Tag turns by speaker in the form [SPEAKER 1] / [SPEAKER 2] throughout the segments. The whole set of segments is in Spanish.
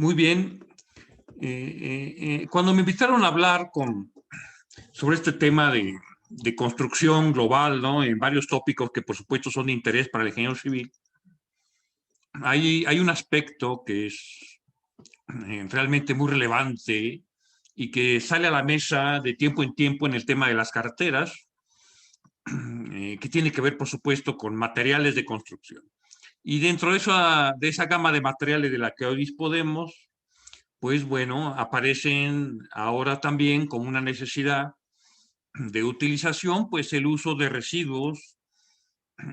[SPEAKER 1] Muy bien. Cuando me invitaron a hablar sobre este tema de construcción global, ¿no? En varios tópicos que por supuesto son de interés para el ingeniero civil, hay un aspecto que es realmente muy relevante y que sale a la mesa de tiempo en tiempo en el tema de las carreteras, que tiene que ver, por supuesto, con materiales de construcción. Y dentro de esa gama de materiales de la que hoy disponemos, pues bueno, aparecen ahora también como una necesidad de utilización, pues el uso de residuos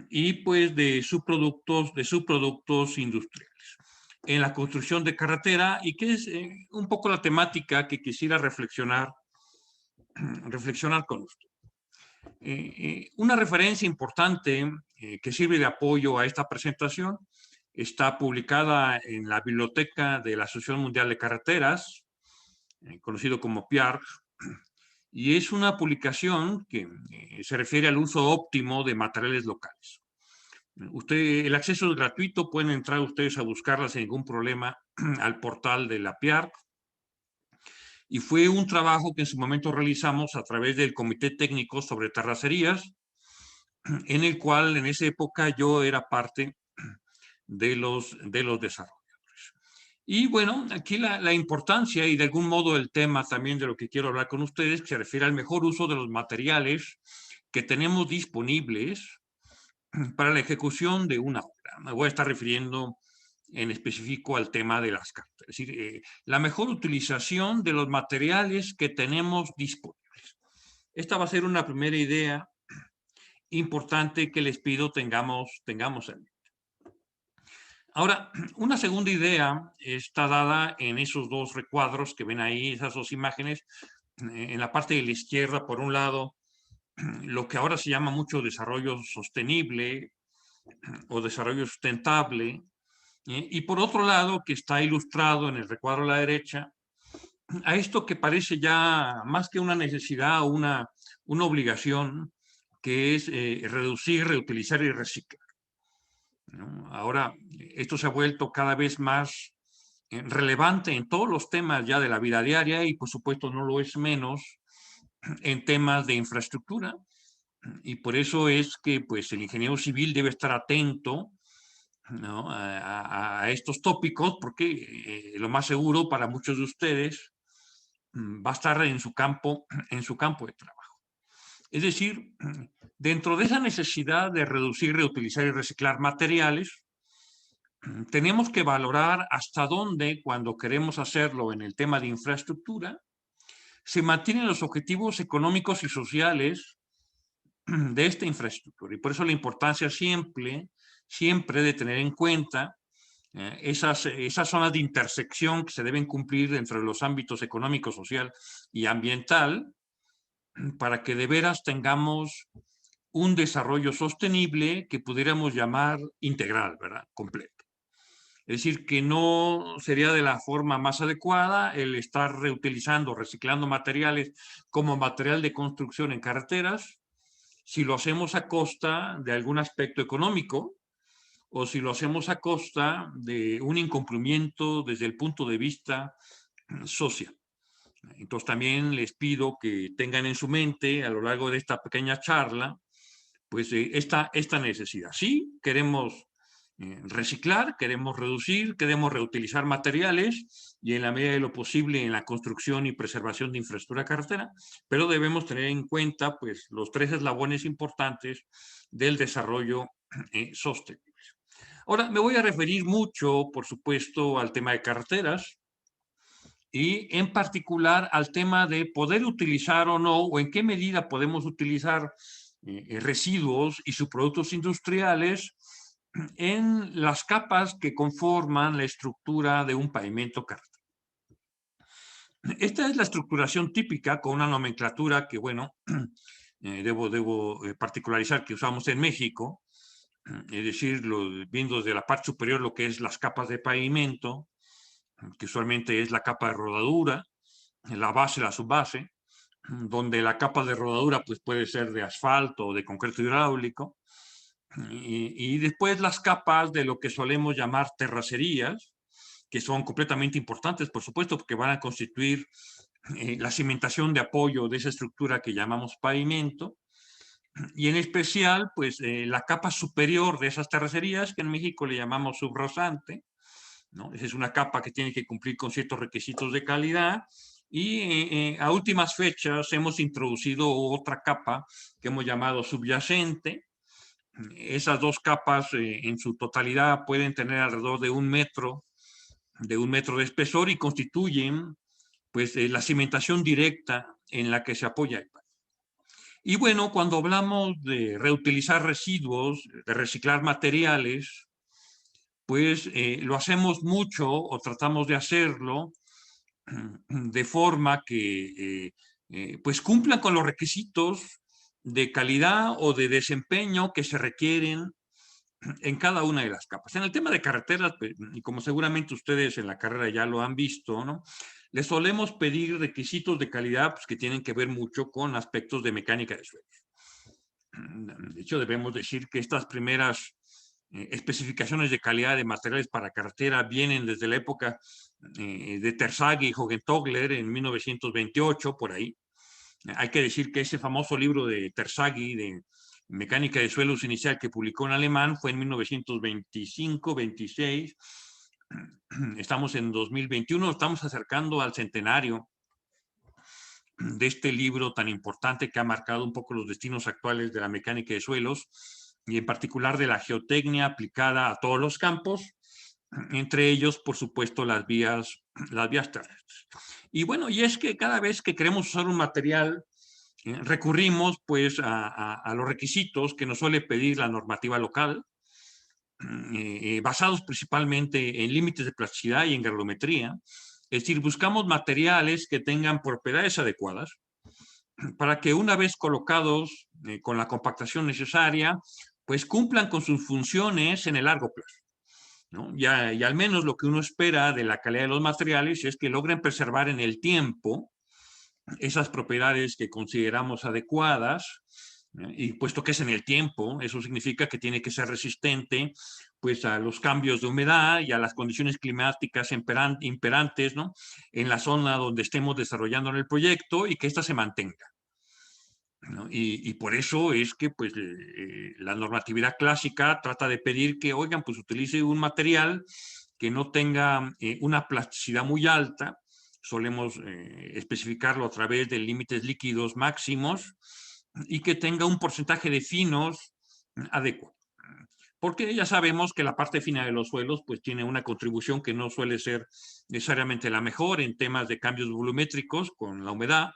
[SPEAKER 1] y pues de subproductos industriales en la construcción de carretera, y que es un poco la temática que quisiera reflexionar con usted. Una referencia importante que sirve de apoyo a esta presentación está publicada en la biblioteca de la Asociación Mundial de Carreteras, conocido como PIARC, y es una publicación que se refiere al uso óptimo de materiales locales. El acceso es gratuito, pueden entrar ustedes a buscarla sin ningún problema al portal de la PIARC. Y fue un trabajo que en su momento realizamos a través del Comité Técnico sobre Terracerías, en el cual en esa época yo era parte de los desarrolladores. Y bueno, aquí la importancia y de algún modo el tema también de lo que quiero hablar con ustedes, que se refiere al mejor uso de los materiales que tenemos disponibles para la ejecución de una obra. Me voy a estar refiriendo en específico al tema de las cartas, es decir, la mejor utilización de los materiales que tenemos disponibles. Esta va a ser una primera idea importante que les pido tengamos en mente. Ahora, una segunda idea está dada en esos dos recuadros que ven ahí, esas dos imágenes. En la parte de la izquierda, por un lado, lo que ahora se llama mucho desarrollo sostenible o desarrollo sustentable, y por otro lado, que está ilustrado en el recuadro a la derecha, a esto que parece ya más que una necesidad o una obligación, que es reducir, reutilizar y reciclar, ¿no? Ahora, esto se ha vuelto cada vez más relevante en todos los temas ya de la vida diaria, y por supuesto no lo es menos en temas de infraestructura, y por eso es que pues, el ingeniero civil debe estar atento, ¿no? a estos tópicos, porque lo más seguro para muchos de ustedes va a estar en su campo de trabajo. Es decir, dentro de esa necesidad de reducir, reutilizar y reciclar materiales, tenemos que valorar hasta dónde, cuando queremos hacerlo en el tema de infraestructura, se mantienen los objetivos económicos y sociales de esta infraestructura. Y por eso la importancia siempre de tener en cuenta esas zonas de intersección que se deben cumplir dentro de los ámbitos económico, social y ambiental, para que de veras tengamos un desarrollo sostenible que pudiéramos llamar integral, ¿verdad? Completo. Es decir, que no sería de la forma más adecuada el estar reutilizando, reciclando materiales como material de construcción en carreteras, si lo hacemos a costa de algún aspecto económico, o si lo hacemos a costa de un incumplimiento desde el punto de vista social. Entonces también les pido que tengan en su mente a lo largo de esta pequeña charla, pues esta necesidad. Sí, queremos reciclar, queremos reducir, queremos reutilizar materiales y en la medida de lo posible en la construcción y preservación de infraestructura carretera, pero debemos tener en cuenta pues los tres eslabones importantes del desarrollo sostenible. Ahora, me voy a referir mucho, por supuesto, al tema de carreteras y en particular al tema de poder utilizar o no, o en qué medida podemos utilizar residuos y subproductos industriales en las capas que conforman la estructura de un pavimento carretero. Esta es la estructuración típica con una nomenclatura que, bueno, debo particularizar que usamos en México, es decir, viendo desde la parte superior lo que es las capas de pavimento, que usualmente es la capa de rodadura, la base, la subbase, donde la capa de rodadura pues, puede ser de asfalto o de concreto hidráulico, y después las capas de lo que solemos llamar terracerías, que son completamente importantes, por supuesto, porque van a constituir la cimentación de apoyo de esa estructura que llamamos pavimento, y en especial, pues, la capa superior de esas terracerías, que en México le llamamos subrosante, ¿no? Esa es una capa que tiene que cumplir con ciertos requisitos de calidad, y a últimas fechas hemos introducido otra capa que hemos llamado subyacente. Esas dos capas en su totalidad pueden tener alrededor de 1 metro, de espesor, y constituyen, pues, la cimentación directa en la que se apoya el pavimento. Y bueno, cuando hablamos de reutilizar residuos, de reciclar materiales, pues lo hacemos mucho o tratamos de hacerlo de forma que pues cumplan con los requisitos de calidad o de desempeño que se requieren en cada una de las capas. En el tema de carreteras, pues, y como seguramente ustedes en la carrera ya lo han visto, ¿no? Les solemos pedir requisitos de calidad, pues, que tienen que ver mucho con aspectos de mecánica de suelos. De hecho, debemos decir que estas primeras especificaciones de calidad de materiales para carretera vienen desde la época de Terzaghi y Hogentobler en 1928, por ahí. Hay que decir que ese famoso libro de Terzaghi, de Mecánica de Suelos Inicial, que publicó en alemán, fue en 1925-26. Estamos en 2021, estamos acercando al centenario de este libro tan importante que ha marcado un poco los destinos actuales de la mecánica de suelos, y en particular de la geotecnia aplicada a todos los campos, entre ellos, por supuesto, las vías terrestres. Y bueno, y es que cada vez que queremos usar un material, recurrimos pues a los requisitos que nos suele pedir la normativa local, basados principalmente en límites de plasticidad y en granulometría. Es decir, buscamos materiales que tengan propiedades adecuadas para que una vez colocados con la compactación necesaria, pues cumplan con sus funciones en el largo plazo, ¿no? Y al menos lo que uno espera de la calidad de los materiales es que logren preservar en el tiempo esas propiedades que consideramos adecuadas, y puesto que es en el tiempo, eso significa que tiene que ser resistente pues a los cambios de humedad y a las condiciones climáticas imperantes, ¿no? En la zona donde estemos desarrollando el proyecto, y que ésta se mantenga, ¿no? Y por eso es que pues la normatividad clásica trata de pedir que, oigan, pues utilice un material que no tenga una plasticidad muy alta. Solemos especificarlo a través de límites líquidos máximos, y que tenga un porcentaje de finos adecuado. Porque ya sabemos que la parte fina de los suelos pues tiene una contribución que no suele ser necesariamente la mejor en temas de cambios volumétricos con la humedad,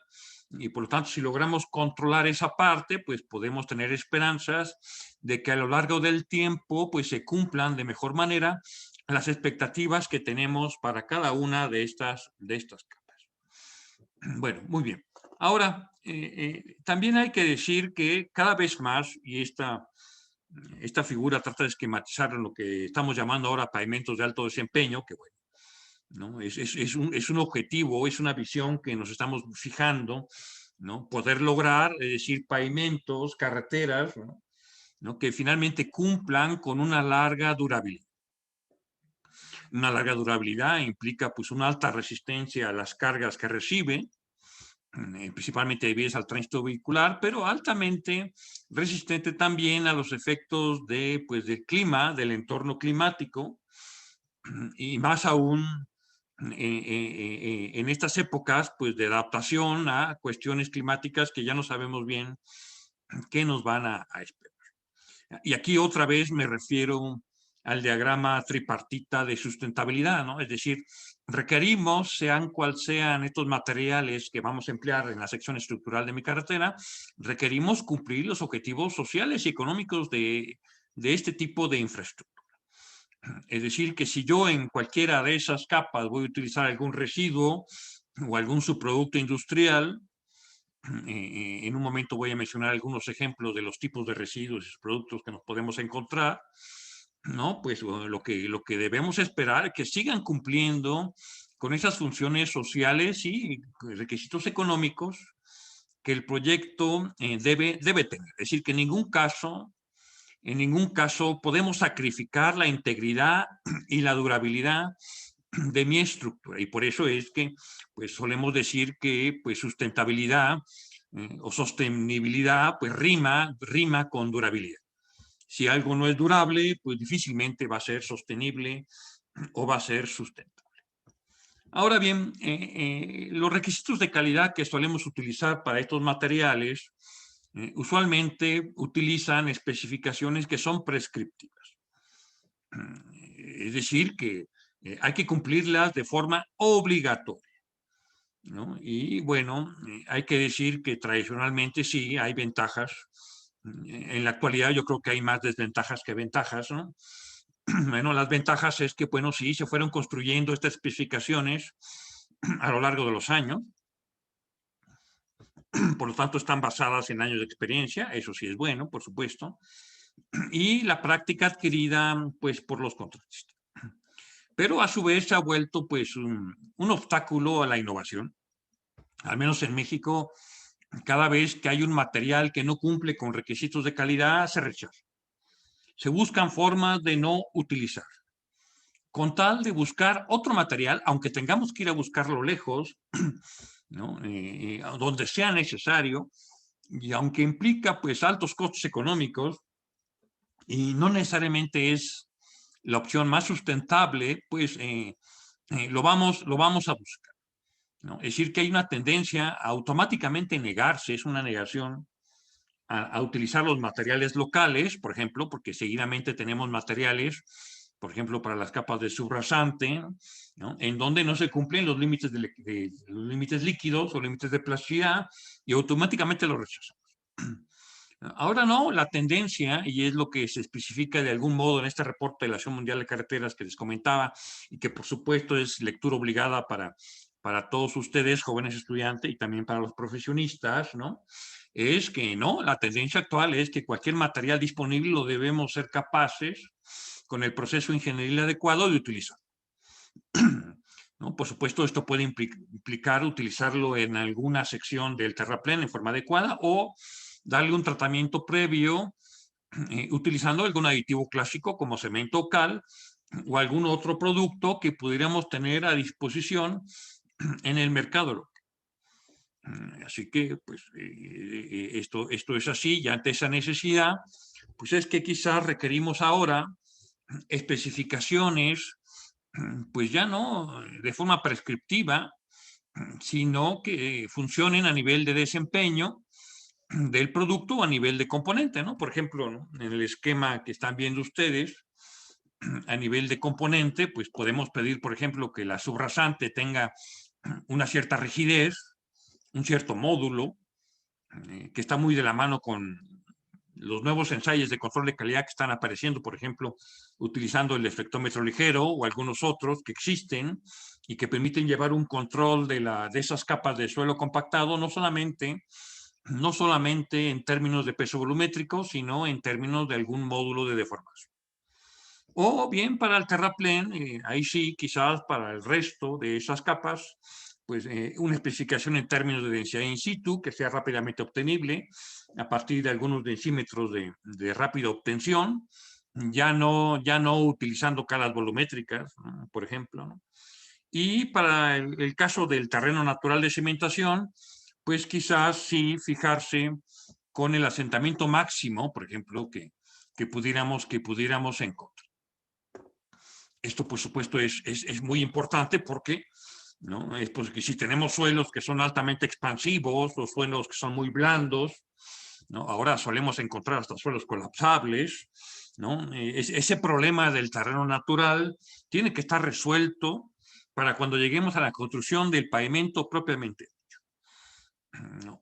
[SPEAKER 1] y por lo tanto, si logramos controlar esa parte, pues podemos tener esperanzas de que a lo largo del tiempo pues se cumplan de mejor manera las expectativas que tenemos para cada una de estas capas. Bueno, muy bien. Ahora, también hay que decir que cada vez más, y esta figura trata de esquematizar lo que estamos llamando ahora pavimentos de alto desempeño, que bueno, ¿no? Es un objetivo, es una visión que nos estamos fijando, ¿no? Poder lograr, es decir, pavimentos, carreteras, ¿no? Que finalmente cumplan con una larga durabilidad. Una larga durabilidad implica pues una alta resistencia a las cargas que recibe, principalmente debidas al tránsito vehicular, pero altamente resistente también a los efectos pues, del clima, del entorno climático, y más aún en estas épocas pues, de adaptación a cuestiones climáticas que ya no sabemos bien qué nos van a esperar. Y aquí otra vez me refiero al diagrama tripartita de sustentabilidad, ¿no? Es decir, requerimos, sean cual sean estos materiales que vamos a emplear en la sección estructural de mi carretera, requerimos cumplir los objetivos sociales y económicos de este tipo de infraestructura. Es decir, que si yo en cualquiera de esas capas voy a utilizar algún residuo o algún subproducto industrial, en un momento voy a mencionar algunos ejemplos de los tipos de residuos y productos que nos podemos encontrar, ¿no? Pues lo que debemos esperar es que sigan cumpliendo con esas funciones sociales y requisitos económicos que el proyecto debe tener. Es decir, que en ningún caso podemos sacrificar la integridad y la durabilidad de mi estructura. Y por eso es que pues, solemos decir que pues, sustentabilidad o sostenibilidad pues, rima con durabilidad. Si algo no es durable, pues difícilmente va a ser sostenible o va a ser sustentable. Ahora bien, los requisitos de calidad que solemos utilizar para estos materiales usualmente utilizan especificaciones que son prescriptivas. Es decir, que hay que cumplirlas de forma obligatoria, ¿no? Y bueno, hay que decir que tradicionalmente sí hay ventajas. En la actualidad yo creo que hay más desventajas que ventajas, ¿no? Bueno, las ventajas es que, bueno, sí, se fueron construyendo estas especificaciones a lo largo de los años. Por lo tanto, están basadas en años de experiencia, eso sí es bueno, por supuesto, y la práctica adquirida, pues, por los contratistas. Pero a su vez se ha vuelto, pues, un obstáculo a la innovación. Al menos en México, cada vez que hay un material que no cumple con requisitos de calidad, se rechaza. Se buscan formas de no utilizar, con tal de buscar otro material, aunque tengamos que ir a buscarlo lejos, ¿no? Donde sea necesario, y aunque implica pues altos costos económicos y no necesariamente es la opción más sustentable, pues lo vamos a buscar, ¿no? Es decir, que hay una tendencia a automáticamente negarse, es una negación a utilizar los materiales locales, por ejemplo, porque seguidamente tenemos materiales, por ejemplo, para las capas de subrasante, ¿no? En donde no se cumplen los límites, los límites líquidos o límites de plasticidad y automáticamente los rechazamos. Ahora no, la tendencia, y es lo que se especifica de algún modo en este reporte de la Asociación Mundial de Carreteras que les comentaba, y que por supuesto es lectura obligada para todos ustedes, jóvenes estudiantes, y también para los profesionistas, ¿no? Es que no, la tendencia actual es que cualquier material disponible lo debemos ser capaces, con el proceso de ingeniería adecuado, de utilizar. ¿No? Por supuesto, esto puede implicar utilizarlo en alguna sección del terraplén en forma adecuada o darle un tratamiento previo utilizando algún aditivo clásico como cemento o cal o algún otro producto que pudiéramos tener a disposición en el mercado. Así que, pues, esto es así, y ante esa necesidad, pues es que quizás requerimos ahora especificaciones, pues ya no de forma prescriptiva, sino que funcionen a nivel de desempeño del producto o a nivel de componente, ¿no? Por ejemplo, ¿no? En el esquema que están viendo ustedes, a nivel de componente, pues podemos pedir, por ejemplo, que la subrasante tenga una cierta rigidez, un cierto módulo, que está muy de la mano con los nuevos ensayos de control de calidad que están apareciendo, por ejemplo, utilizando el efectómetro ligero o algunos otros que existen y que permiten llevar un control de esas capas de suelo compactado, no solamente en términos de peso volumétrico, sino en términos de algún módulo de deformación. O bien para el terraplén, ahí sí, quizás para el resto de esas capas, pues una especificación en términos de densidad in situ que sea rápidamente obtenible a partir de algunos densímetros de rápida obtención, ya no utilizando calas volumétricas, ¿no? Por ejemplo, ¿no? Y para el caso del terreno natural de cimentación, pues quizás sí fijarse con el asentamiento máximo, por ejemplo, que pudiéramos encontrar. Esto, por supuesto, es muy importante porque, ¿no? Es porque si tenemos suelos que son altamente expansivos o suelos que son muy blandos, ¿no? Ahora solemos encontrar hasta suelos colapsables, ¿no? Ese problema del terreno natural tiene que estar resuelto para cuando lleguemos a la construcción del pavimento propiamente dicho.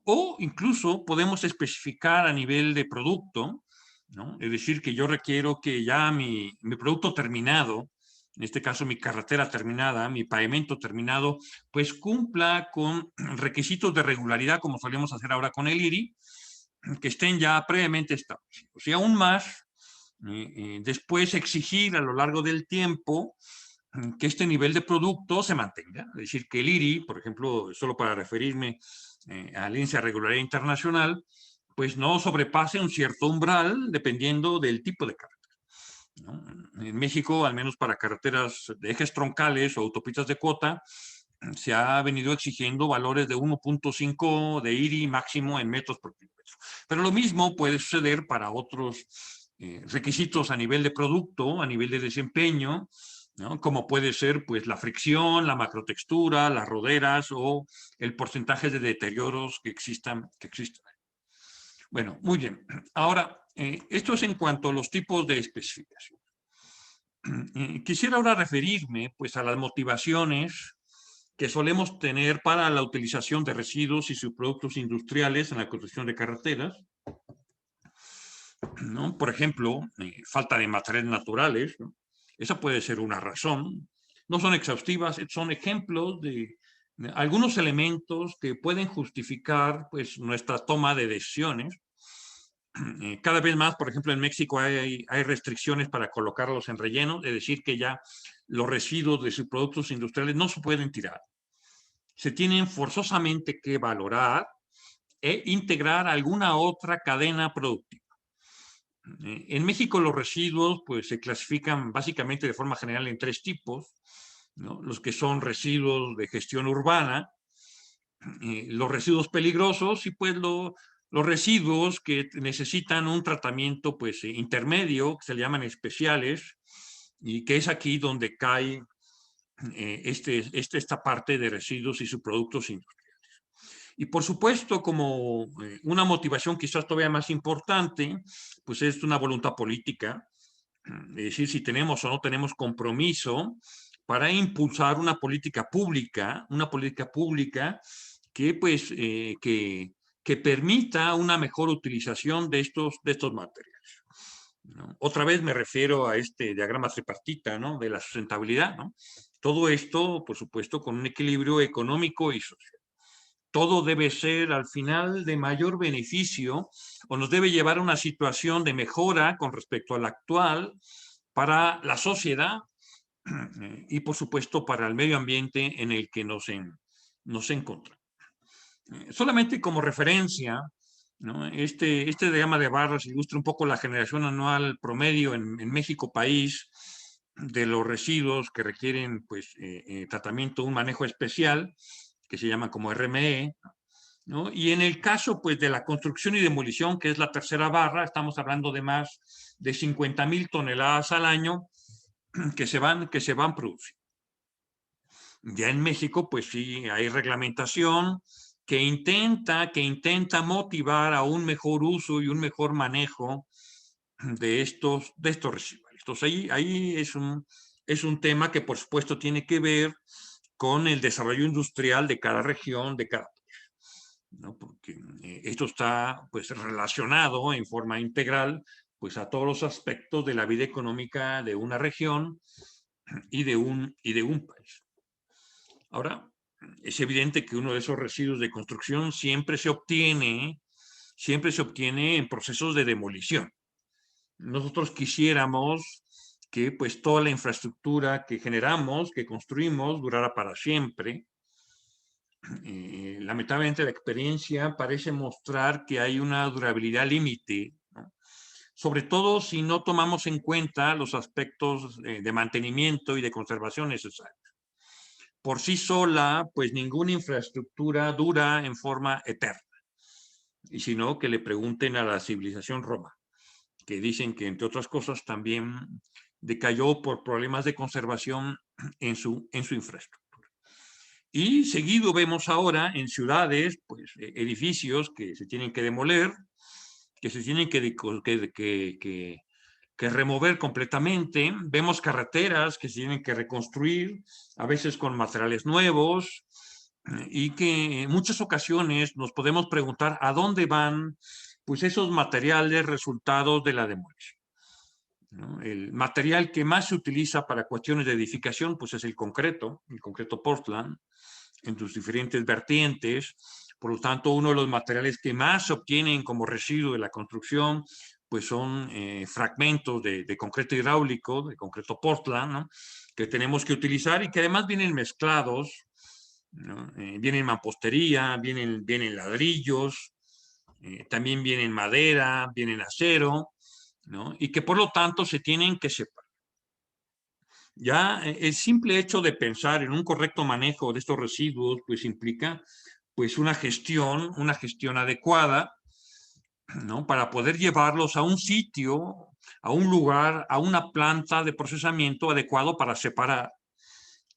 [SPEAKER 1] O incluso podemos especificar a nivel de producto, ¿no? Es decir, que yo requiero que ya mi producto terminado, en este caso mi carretera terminada, mi pavimento terminado, pues cumpla con requisitos de regularidad, como solemos hacer ahora con el IRI, que estén ya previamente establecidos. Y aún más, después exigir a lo largo del tiempo que este nivel de producto se mantenga. Es decir, que el IRI, por ejemplo, solo para referirme a la Agencia de Regularidad Internacional, pues no sobrepase un cierto umbral dependiendo del tipo de carretera. ¿no? En México, al menos para carreteras de ejes troncales o autopistas de cuota, se ha venido exigiendo valores de 1.5 de IRI máximo en metros por kilómetro. Pero lo mismo puede suceder para otros requisitos a nivel de producto, a nivel de desempeño, ¿no? Como puede ser pues, la fricción, la macrotextura, las roderas o el porcentaje de deterioros que existan. Bueno, muy bien. Ahora, esto es en cuanto a los tipos de especificación. Quisiera ahora referirme pues, a las motivaciones que solemos tener para la utilización de residuos y subproductos industriales en la construcción de carreteras, ¿no? Por ejemplo, falta de materiales naturales, ¿no? Esa puede ser una razón. No son exhaustivas, son ejemplos de algunos elementos que pueden justificar pues, nuestra toma de decisiones. Cada vez más, por ejemplo, en México hay restricciones para colocarlos en relleno, es decir, que ya los residuos de sus productos industriales no se pueden tirar. Se tienen forzosamente que valorar e integrar alguna otra cadena productiva. En México los residuos pues, se clasifican básicamente de forma general en tres tipos, ¿no? Los que son residuos de gestión urbana, los residuos peligrosos y pues los residuos que necesitan un tratamiento pues, intermedio, que se le llaman especiales, y que es aquí donde cae esta parte de residuos y subproductos industriales. Y por supuesto, como una motivación quizás todavía más importante, pues es una voluntad política, es decir, si tenemos o no tenemos compromiso para impulsar una política pública que, pues, que permita una mejor utilización de estos materiales, ¿no? Otra vez me refiero a este diagrama tripartita, ¿no? De la sustentabilidad, ¿no? Todo esto, por supuesto, con un equilibrio económico y social. Todo debe ser al final de mayor beneficio o nos debe llevar a una situación de mejora con respecto a la actual para la sociedad y por supuesto para el medio ambiente en el que nos encontramos. Solamente como referencia, ¿no? Este diagrama de barras ilustra un poco la generación anual promedio en México país de los residuos que requieren pues, tratamiento, un manejo especial, que se llama como RME, ¿no? Y en el caso pues, de la construcción y demolición, que es la tercera barra, estamos hablando de más de 50,000 toneladas al año que se van produciendo. Ya en México, pues sí, hay reglamentación que intenta motivar a un mejor uso y un mejor manejo de estos residuos. Entonces ahí es un tema que por supuesto tiene que ver con el desarrollo industrial de cada región, de cada país, ¿no? Porque esto está pues relacionado en forma integral pues a todos los aspectos de la vida económica de una región y de un país. Ahora, es evidente que uno de esos residuos de construcción siempre se obtiene en procesos de demolición. Nosotros quisiéramos que pues toda la infraestructura que generamos, que construimos, durara para siempre. Lamentablemente la experiencia parece mostrar que hay una durabilidad límite, ¿no? Sobre todo si no tomamos en cuenta los aspectos de mantenimiento y de conservación necesarios. Por sí sola, pues ninguna infraestructura dura en forma eterna. Y si no, que le pregunten a la civilización Roma, que dicen que, entre otras cosas, también decayó por problemas de conservación en su infraestructura. Y seguido vemos ahora en ciudades, pues, edificios que se tienen que demoler, que se tienen que remover completamente. Vemos carreteras que se tienen que reconstruir, a veces con materiales nuevos, y que en muchas ocasiones nos podemos preguntar a dónde van pues esos materiales resultados de la demolición, ¿no? El material que más se utiliza para cuestiones de edificación pues es el concreto Portland, en sus diferentes vertientes. Por lo tanto, uno de los materiales que más se obtienen como residuo de la construcción pues son fragmentos de concreto hidráulico, de concreto Portland, ¿no? Que tenemos que utilizar y que además vienen mezclados, ¿no? Vienen mampostería, vienen ladrillos, también vienen madera, vienen acero, ¿no? Y que por lo tanto se tienen que separar. Ya el simple hecho de pensar en un correcto manejo de estos residuos, pues implica pues una gestión adecuada, ¿no? Para poder llevarlos a un sitio, a un lugar, a una planta de procesamiento adecuado para separar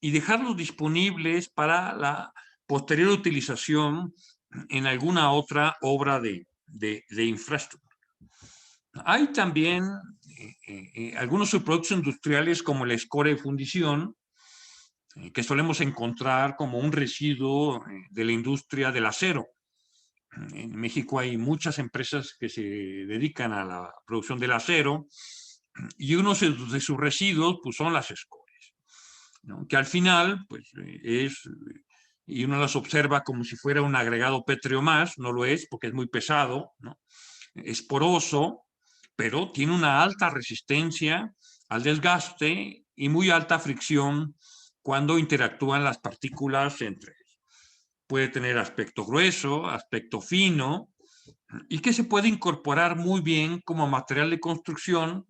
[SPEAKER 1] y dejarlos disponibles para la posterior utilización en alguna otra obra de infraestructura. Hay también algunos subproductos industriales como la escoria de fundición, que solemos encontrar como un residuo de la industria del acero. En México hay muchas empresas que se dedican a la producción del acero y uno de sus residuos pues, son las escorias, ¿no? Que al final pues, y uno las observa como si fuera un agregado pétreo más, no lo es porque es muy pesado, ¿no? Es poroso, pero tiene una alta resistencia al desgaste y muy alta fricción cuando interactúan las partículas entre ellas. Puede tener aspecto grueso, aspecto fino, y que se puede incorporar muy bien como material de construcción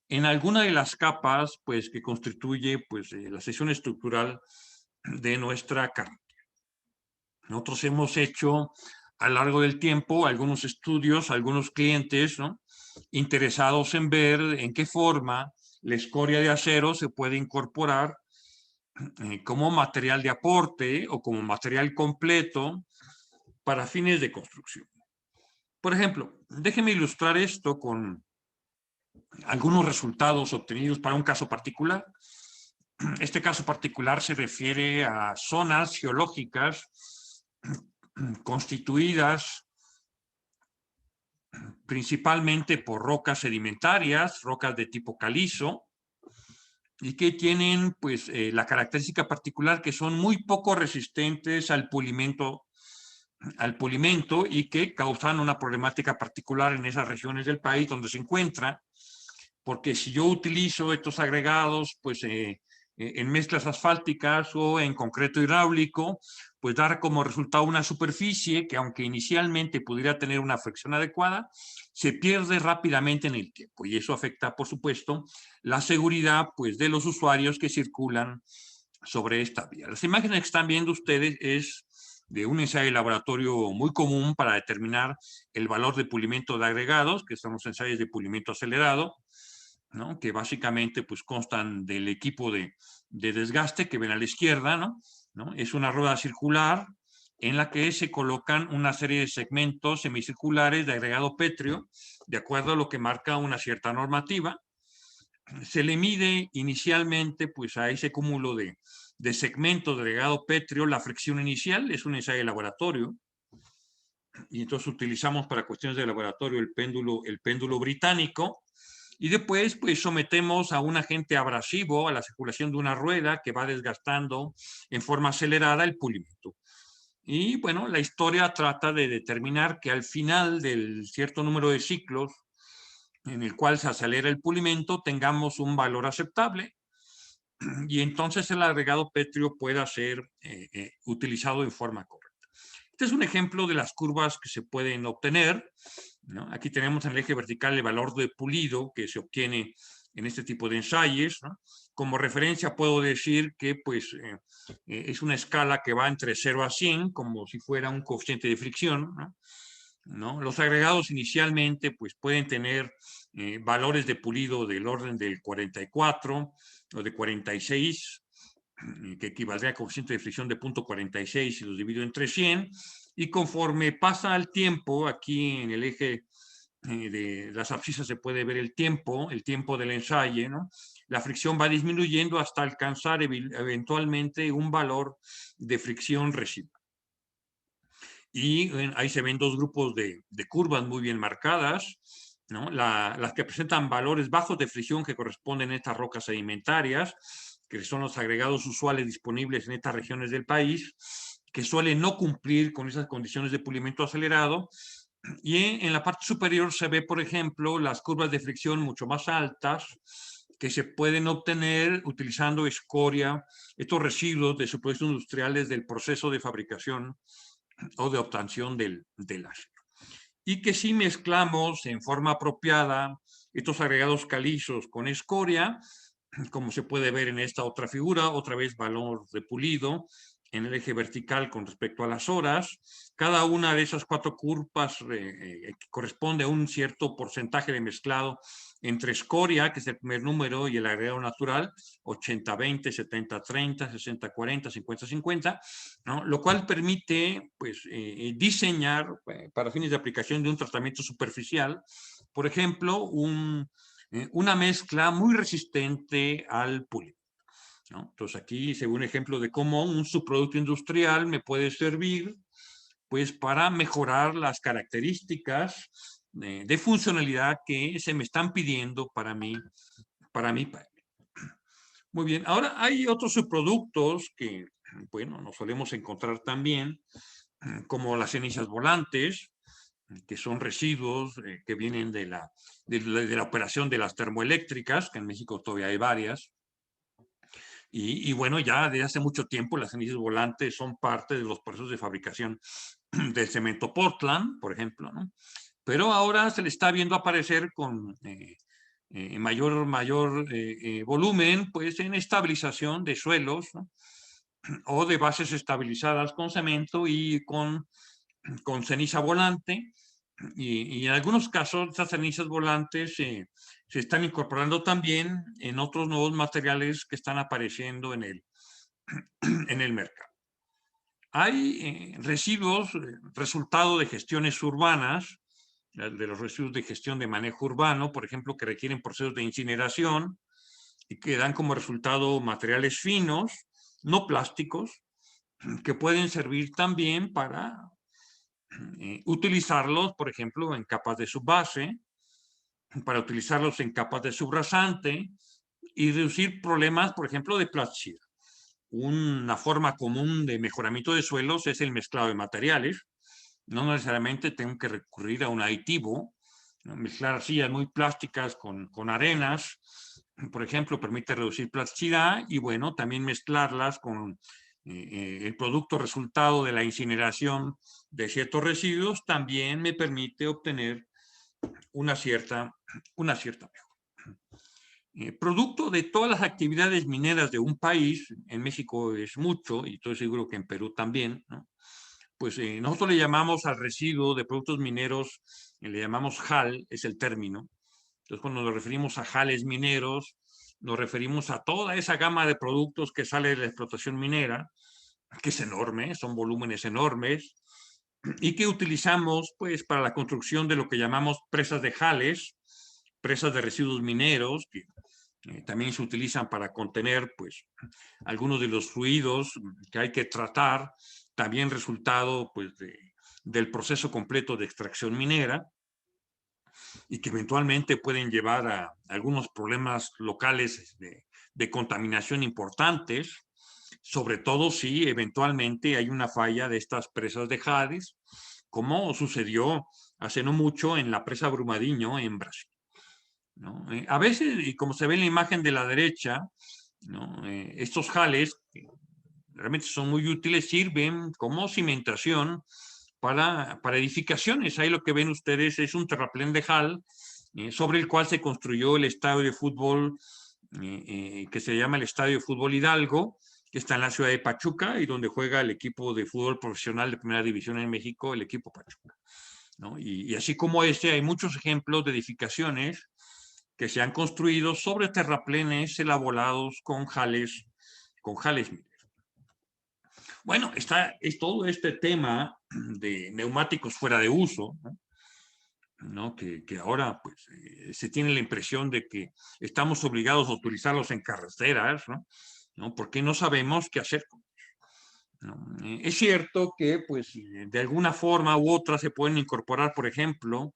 [SPEAKER 1] en alguna de las capas pues, que constituye pues, la sección estructural de nuestra carretera. Nosotros hemos hecho a lo largo del tiempo algunos estudios, algunos clientes, ¿no? Interesados en ver en qué forma la escoria de acero se puede incorporar como material de aporte o como material completo para fines de construcción. Por ejemplo, déjeme ilustrar esto con algunos resultados obtenidos para un caso particular. Este caso particular se refiere a zonas geológicas constituidas principalmente por rocas sedimentarias, rocas de tipo calizo, y que tienen pues la característica particular que son muy poco resistentes al pulimento y que causan una problemática particular en esas regiones del país donde se encuentra, porque si yo utilizo estos agregados pues en mezclas asfálticas o en concreto hidráulico, pues dar como resultado una superficie que aunque inicialmente pudiera tener una fricción adecuada, se pierde rápidamente en el tiempo y eso afecta, por supuesto, la seguridad pues, de los usuarios que circulan sobre esta vía. Las imágenes que están viendo ustedes es de un ensayo de laboratorio muy común para determinar el valor de pulimento de agregados, que son los ensayos de pulimento acelerado, ¿no? Que básicamente pues, constan del equipo de desgaste que ven a la izquierda, ¿no? Es una rueda circular en la que se colocan una serie de segmentos semicirculares de agregado pétreo, de acuerdo a lo que marca una cierta normativa. Se le mide inicialmente pues, a ese cúmulo de segmentos de agregado pétreo la fricción inicial, es un ensayo de laboratorio, y entonces utilizamos para cuestiones de laboratorio el péndulo británico, y después pues sometemos a un agente abrasivo a la circulación de una rueda que va desgastando en forma acelerada el pulimento. Y bueno, la historia trata de determinar que al final del cierto número de ciclos en el cual se acelera el pulimento tengamos un valor aceptable y entonces el agregado pétreo pueda ser utilizado en forma correcta. Este es un ejemplo de las curvas que se pueden obtener, ¿no? Aquí tenemos en el eje vertical el valor de pulido que se obtiene en este tipo de ensayos, ¿no? Como referencia puedo decir que pues, es una escala que va entre 0 a 100, como si fuera un coeficiente de fricción, ¿no? Los agregados inicialmente pues, pueden tener valores de pulido del orden del 44 o de 46, que equivaldría a coeficiente de fricción de 0.46 y los divido entre 100, y conforme pasa el tiempo, aquí en el eje de las abscisas se puede ver el tiempo del ensayo, ¿no? La fricción va disminuyendo hasta alcanzar eventualmente un valor de fricción residual. Y ahí se ven dos grupos de curvas muy bien marcadas, ¿no? Las que presentan valores bajos de fricción que corresponden a estas rocas sedimentarias, que son los agregados usuales disponibles en estas regiones del país, que suelen no cumplir con esas condiciones de pulimento acelerado. Y en la parte superior se ve, por ejemplo, las curvas de fricción mucho más altas que se pueden obtener utilizando escoria, estos residuos de subproductos industriales del proceso de fabricación o de obtención del acero. Y que si mezclamos en forma apropiada estos agregados calizos con escoria, como se puede ver en esta otra figura, otra vez valor de pulido en el eje vertical con respecto a las horas. Cada una de esas 4 curvas corresponde a un cierto porcentaje de mezclado entre escoria, que es el primer número, y el agregado natural, 80-20, 70-30, 60-40, 50-50, ¿no? Lo cual permite pues, diseñar para fines de aplicación de un tratamiento superficial, por ejemplo, una mezcla muy resistente al pulido, ¿no? Entonces aquí se ve un ejemplo de cómo un subproducto industrial me puede servir pues para mejorar las características de funcionalidad que se me están pidiendo para mí. Muy bien, ahora hay otros subproductos que, bueno, nos solemos encontrar también, como las cenizas volantes, que son residuos que vienen de la operación de las termoeléctricas, que en México todavía hay varias. Y bueno, ya desde hace mucho tiempo las cenizas volantes son parte de los procesos de fabricación del cemento Portland, por ejemplo, ¿no? Pero ahora se le está viendo aparecer con mayor volumen, pues en estabilización de suelos, ¿no? O de bases estabilizadas con cemento y con ceniza volante. Y en algunos casos estas cenizas volantes se están incorporando también en otros nuevos materiales que están apareciendo en el mercado. Hay residuos, resultado de gestiones urbanas, de los residuos de gestión de manejo urbano, por ejemplo, que requieren procesos de incineración y que dan como resultado materiales finos, no plásticos, que pueden servir también para utilizarlos, por ejemplo, en capas de subbase, para utilizarlos en capas de subrasante y reducir problemas, por ejemplo, de plasticidad. Una forma común de mejoramiento de suelos es el mezclado de materiales. No necesariamente tengo que recurrir a un aditivo, ¿no? Mezclar arcillas muy plásticas con arenas, por ejemplo, permite reducir plasticidad y, bueno, también mezclarlas con el producto resultado de la incineración de ciertos residuos también me permite obtener una cierta mejora. Producto de todas las actividades mineras de un país, en México es mucho, y estoy seguro que en Perú también, ¿no? Pues nosotros le llamamos al residuo de productos mineros, le llamamos JAL, es el término. Entonces, cuando nos referimos a jales mineros, nos referimos a toda esa gama de productos que sale de la explotación minera, que es enorme, son volúmenes enormes, y que utilizamos pues para la construcción de lo que llamamos presas de jales, presas de residuos mineros, que también se utilizan para contener pues algunos de los fluidos que hay que tratar, también resultado pues del proceso completo de extracción minera, y que eventualmente pueden llevar a algunos problemas locales de contaminación importantes, sobre todo si eventualmente hay una falla de estas presas de jales, como sucedió hace no mucho en la presa Brumadinho en Brasil, ¿no? A veces, y como se ve en la imagen de la derecha, ¿no? Estos jales realmente son muy útiles, sirven como cimentación para edificaciones. Ahí lo que ven ustedes es un terraplén de jal sobre el cual se construyó el estadio de fútbol que se llama el Estadio de Fútbol Hidalgo, que está en la ciudad de Pachuca y donde juega el equipo de fútbol profesional de primera división en México, el equipo Pachuca, ¿no? Y así como este, hay muchos ejemplos de edificaciones que se han construido sobre terraplenes elaborados con jales mineros. Bueno, es todo este tema de neumáticos fuera de uso, ¿no? Que ahora pues, se tiene la impresión de que estamos obligados a utilizarlos en carreteras, ¿no? Porque no sabemos qué hacer con ellos, ¿no? Es cierto que pues, de alguna forma u otra se pueden incorporar, por ejemplo,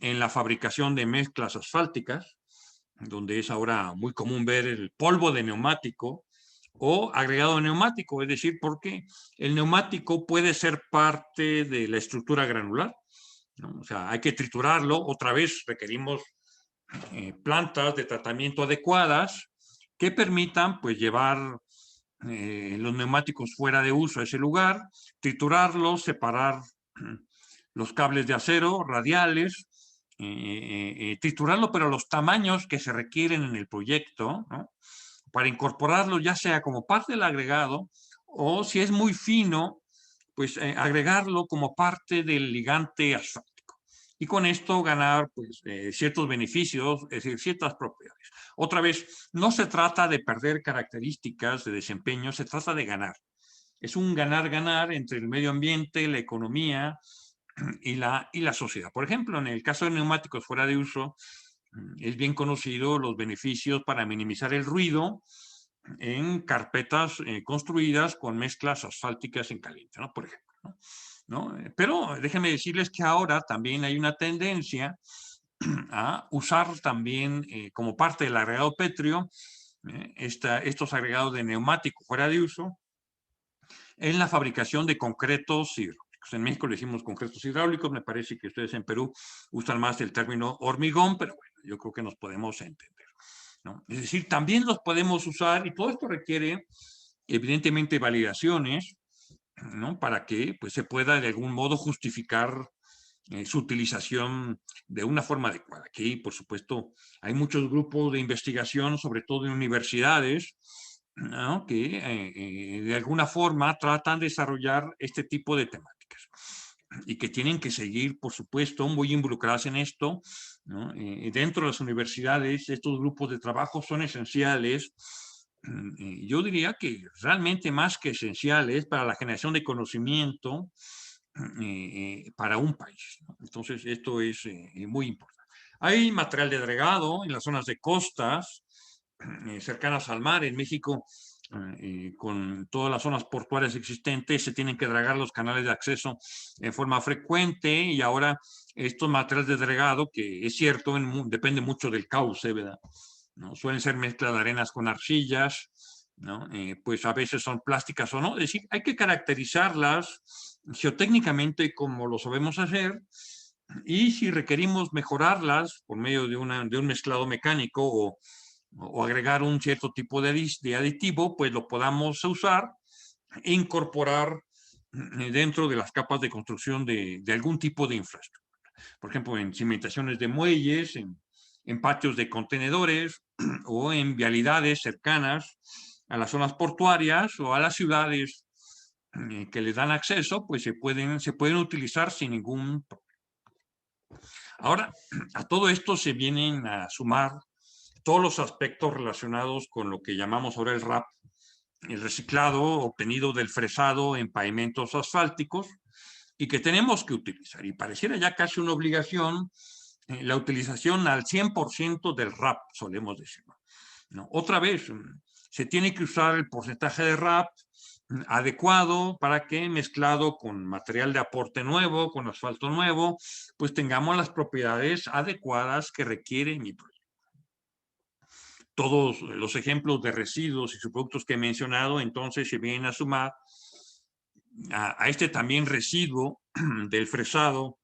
[SPEAKER 1] en la fabricación de mezclas asfálticas, donde es ahora muy común ver el polvo de neumático o agregado neumático, es decir, porque el neumático puede ser parte de la estructura granular, ¿no? O sea, hay que triturarlo, otra vez requerimos plantas de tratamiento adecuadas que permitan pues llevar los neumáticos fuera de uso a ese lugar, triturarlos, separar los cables de acero radiales triturarlo, pero los tamaños que se requieren en el proyecto, ¿no? Para incorporarlo ya sea como parte del agregado o si es muy fino, pues agregarlo como parte del ligante asfáltico. Y con esto ganar pues, ciertos beneficios, es decir, ciertas propiedades. Otra vez, no se trata de perder características de desempeño, se trata de ganar. Es un ganar-ganar entre el medio ambiente, la economía y la sociedad. Por ejemplo, en el caso de neumáticos fuera de uso, es bien conocido los beneficios para minimizar el ruido en carpetas construidas con mezclas asfálticas en caliente, ¿no? Por ejemplo, ¿no? ¿No? Pero déjenme decirles que ahora también hay una tendencia a usar también como parte del agregado pétreo estos agregados de neumático fuera de uso en la fabricación de concretos hidráulicos. En México le decimos concretos hidráulicos, me parece que ustedes en Perú usan más el término hormigón, pero bueno, yo creo que nos podemos entender, ¿no? Es decir, también los podemos usar y todo esto requiere evidentemente validaciones, ¿no? Para que pues, se pueda de algún modo justificar su utilización de una forma adecuada. Aquí, por supuesto, hay muchos grupos de investigación, sobre todo en universidades, ¿no? Que de alguna forma tratan de desarrollar este tipo de temáticas y que tienen que seguir, por supuesto, muy involucradas en esto, ¿no? Dentro de las universidades, estos grupos de trabajo son esenciales. Yo diría que realmente más que esenciales para la generación de conocimiento para un país, ¿no? Entonces, esto es muy importante. Hay material de dregado en las zonas de costas, cercanas al mar. En México, con todas las zonas portuarias existentes, se tienen que dragar los canales de acceso en forma frecuente y ahora estos materiales de dregado, que es cierto, depende mucho del cauce, ¿verdad? ¿No? Suelen ser mezcla de arenas con arcillas, ¿no? Pues a veces son plásticas o no. Es decir, hay que caracterizarlas geotécnicamente como lo sabemos hacer y si requerimos mejorarlas por medio de un mezclado mecánico o agregar un cierto tipo de aditivo, pues lo podamos usar e incorporar dentro de las capas de construcción de algún tipo de infraestructura. Por ejemplo, en cimentaciones de muelles, en patios de contenedores o en vialidades cercanas a las zonas portuarias o a las ciudades que les dan acceso, pues se pueden utilizar sin ningún problema. Ahora, a todo esto se vienen a sumar todos los aspectos relacionados con lo que llamamos ahora el RAP, el reciclado obtenido del fresado en pavimentos asfálticos y que tenemos que utilizar. Y pareciera ya casi una obligación la utilización al 100% del RAP, solemos decir, ¿no? Otra vez, se tiene que usar el porcentaje de RAP adecuado para que mezclado con material de aporte nuevo, con asfalto nuevo, pues tengamos las propiedades adecuadas que requiere mi proyecto. Todos los ejemplos de residuos y subproductos que he mencionado, entonces se vienen a sumar a este también residuo del fresado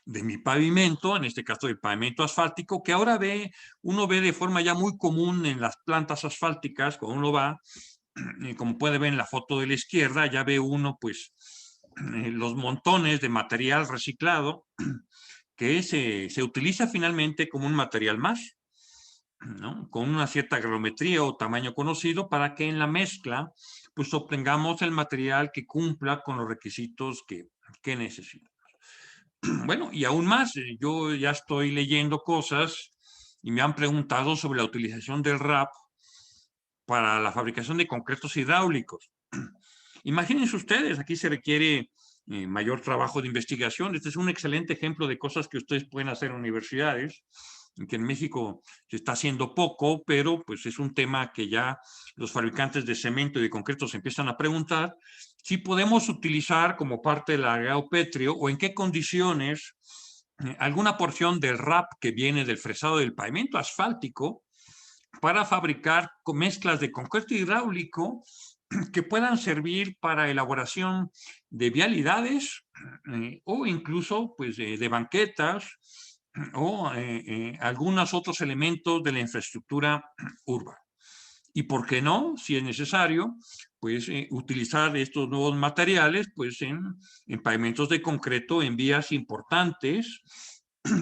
[SPEAKER 1] de mi pavimento, en este caso del pavimento asfáltico, que ahora uno ve de forma ya muy común en las plantas asfálticas, cuando uno va, como puede ver en la foto de la izquierda, ya ve uno pues los montones de material reciclado que se utiliza finalmente como un material más, ¿no? Con una cierta granulometría o tamaño conocido para que en la mezcla pues obtengamos el material que cumpla con los requisitos que necesitamos. Bueno, y aún más, yo ya estoy leyendo cosas y me han preguntado sobre la utilización del RAP para la fabricación de concretos hidráulicos. Imagínense ustedes, aquí se requiere mayor trabajo de investigación. Este es un excelente ejemplo de cosas que ustedes pueden hacer en universidades, que en México se está haciendo poco, pero pues es un tema que ya los fabricantes de cemento y de concreto se empiezan a preguntar si podemos utilizar como parte del agregado pétreo o en qué condiciones alguna porción del RAP que viene del fresado del pavimento asfáltico para fabricar mezclas de concreto hidráulico que puedan servir para elaboración de vialidades o incluso pues, de banquetas o algunos otros elementos de la infraestructura urbana. Y por qué no, si es necesario, pues utilizar estos nuevos materiales pues, en pavimentos de concreto en vías importantes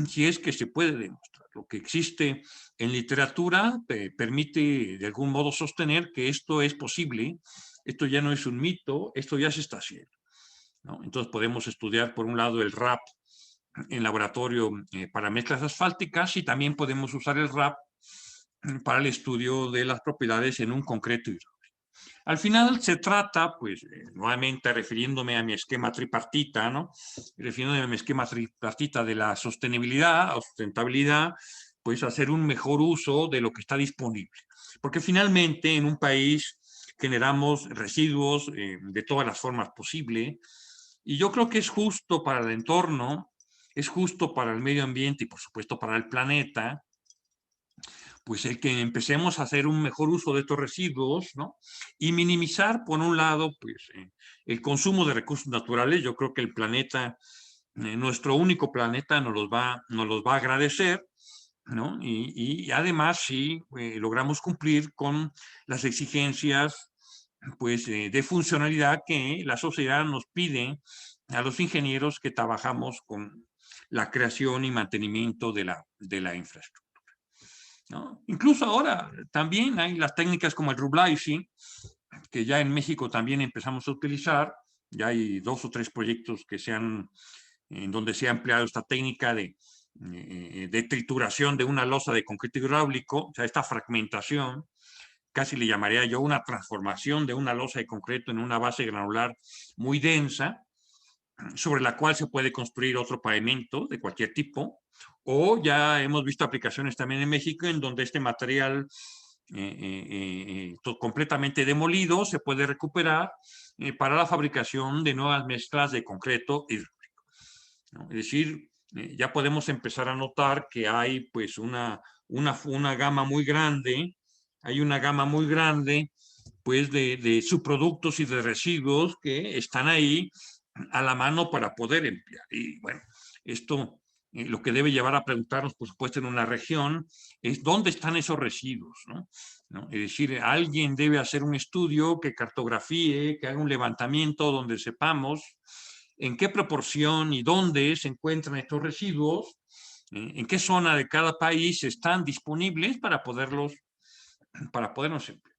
[SPEAKER 1] si es que se puede demostrar. Lo que existe en literatura permite de algún modo sostener que esto es posible, esto ya no es un mito, esto ya se está haciendo, ¿no? Entonces podemos estudiar por un lado el RAP en laboratorio para mezclas asfálticas y también podemos usar el RAP para el estudio de las propiedades en un concreto hidráulico. Al final se trata, pues, nuevamente refiriéndome a mi esquema tripartita, ¿no? Refiriéndome a mi esquema tripartita de la sostenibilidad o sustentabilidad, pues hacer un mejor uso de lo que está disponible. Porque finalmente en un país generamos residuos de todas las formas posibles y yo creo que es justo para el entorno, es justo para el medio ambiente y por supuesto para el planeta, pues el que empecemos a hacer un mejor uso de estos residuos, ¿no? Y minimizar, por un lado, pues el consumo de recursos naturales. Yo creo que el planeta, nuestro único planeta, nos los va a agradecer, ¿no? Y además, si logramos cumplir con las exigencias, pues, de funcionalidad que la sociedad nos pide a los ingenieros que trabajamos con la creación y mantenimiento de la infraestructura, ¿no? Incluso ahora también hay las técnicas como el rublicing, que ya en México también empezamos a utilizar. Ya hay 2 o 3 proyectos en donde se ha empleado esta técnica de trituración de una losa de concreto hidráulico, o sea, esta fragmentación, casi le llamaría yo una transformación de una losa de concreto en una base granular muy densa, sobre la cual se puede construir otro pavimento de cualquier tipo, o ya hemos visto aplicaciones también en México en donde este material completamente demolido se puede recuperar para la fabricación de nuevas mezclas de concreto hidráulico, ¿no? Es decir, ya podemos empezar a notar que hay pues una gama muy grande, hay una gama muy grande pues de subproductos y de residuos que están ahí a la mano para poder emplear. Y bueno, esto lo que debe llevar a preguntarnos, por supuesto, en una región, es dónde están esos residuos, ¿no? ¿No? Es decir, alguien debe hacer un estudio que cartografíe, que haga un levantamiento donde sepamos en qué proporción y dónde se encuentran estos residuos, en qué zona de cada país están disponibles para podernos emplear.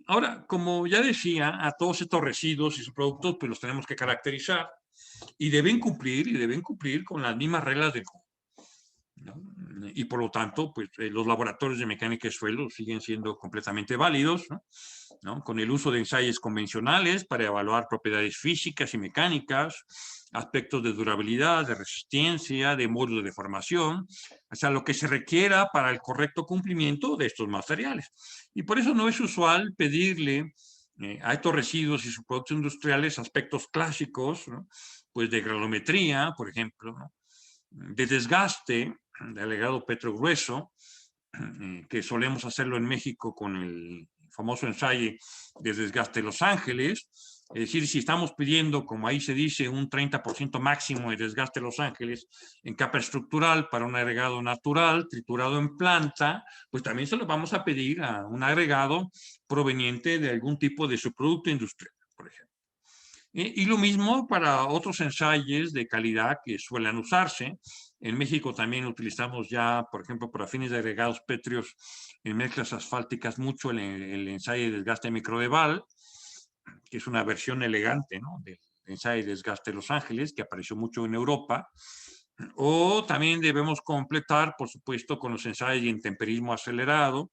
[SPEAKER 1] Ahora, como ya decía, a todos estos residuos y sus productos, pues los tenemos que caracterizar y deben cumplir con las mismas reglas del juego, ¿no? Y por lo tanto, pues los laboratorios de mecánica de suelo siguen siendo completamente válidos, ¿no? ¿No? Con el uso de ensayos convencionales para evaluar propiedades físicas y mecánicas, aspectos de durabilidad, de resistencia, de modos de deformación, o sea, lo que se requiera para el correcto cumplimiento de estos materiales. Y por eso no es usual pedirle a estos residuos y sus productos industriales aspectos clásicos, ¿no? Pues de granulometría, por ejemplo, ¿no? De desgaste, de agregado petrogrueso, que solemos hacerlo en México con el famoso ensayo de desgaste de Los Ángeles. Es decir, si estamos pidiendo, como ahí se dice, un 30% máximo de desgaste de Los Ángeles en capa estructural para un agregado natural, triturado en planta, pues también se lo vamos a pedir a un agregado proveniente de algún tipo de subproducto industrial, por ejemplo. Y lo mismo para otros ensayos de calidad que suelen usarse. En México también utilizamos ya, por ejemplo, para fines de agregados pétreos en mezclas asfálticas, mucho el ensayo de desgaste microdeval, que es una versión elegante, ¿no?, del ensayo de desgaste de Los Ángeles, que apareció mucho en Europa. O también debemos completar, por supuesto, con los ensayos de intemperismo acelerado,